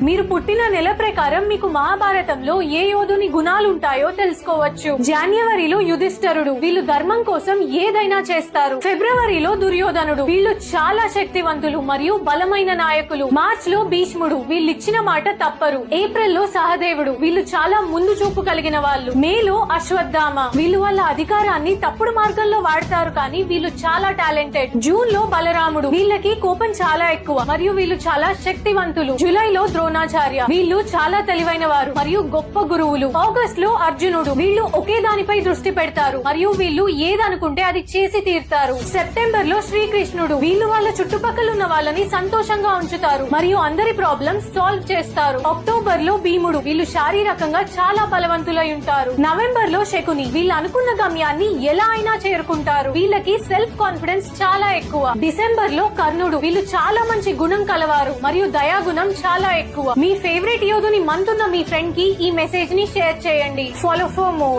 మీరు పుట్టిన నెల ప్రకారం మీకు మహాభారతంలో ఏ యోధుని గుణాలుంటాయో తెలుసుకోవచ్చు. జనవరిలో యుధిష్ఠరుడు, వీళ్ళు ధర్మం కోసం ఏదైనా చేస్తారు. ఫిబ్రవరిలో దుర్యోధనుడు, వీళ్ళు చాలా శక్తివంతులు మరియు బలమైన నాయకులు. మార్చ్ లో భీష్ముడు, వీళ్ళిచ్చిన మాట తప్పరు. ఏప్రిల్ లో సహదేవుడు, వీళ్ళు చాలా ముందు చూపు కలిగిన వాళ్ళు. మేలో అశ్వత్థామ, వీళ్ళు వాళ్ళ అధికారాన్ని తప్పుడు మార్గంలో వాడతారు కానీ వీళ్ళు చాలా టాలెంటెడ్. జూన్ లో బలరాముడు, వీళ్ళకి కోపం చాలా ఎక్కువ మరియు వీళ్ళు చాలా శక్తివంతులు. జూలైలో ద్రోణాచార్య, వీళ్ళు చాలా తెలివైన వారు మరియు గొప్ప గురువులు. ఆగస్ట్ లో అర్జునుడు, వీళ్ళు ఒకే దానిపై దృష్టి పెడతారు మరియు వీళ్ళు ఏదనుకుంటే అది చేసి తీరుతారు. సెప్టెంబర్ లో శ్రీకృష్ణుడు, వీళ్ళు వాళ్ళ చుట్టుపక్కల ఉన్న వాళ్ళని సంతోషంగా ఉంచుతారు మరియు అందరి ప్రాబ్లమ్స్ సాల్వ్ చేస్తారు. అక్టోబర్ లో భీముడు, వీళ్ళు శారీరకంగా చాలా బలవంతులై ఉంటారు. నవంబర్ లో శకుని, వీళ్ళు అనుకున్న గమ్యాన్ని ఎలా అయినా చేరుకుంటారు. వీళ్ళకి సెల్ఫ్ కాన్ఫిడెన్స్ చాలా ఎక్కువ. డిసెంబర్ లో కర్ణుడు, వీళ్ళు చాలా మంచి గుణం కలవారు మరియు దయాగుణం చాలా ఎక్కువ. మీ ఫేవరెట్ యోధుని మంత్ ఉన్న మీ ఫ్రెండ్ కి ఈ మెసేజ్ ని షేర్ చేయండి. Follow for more.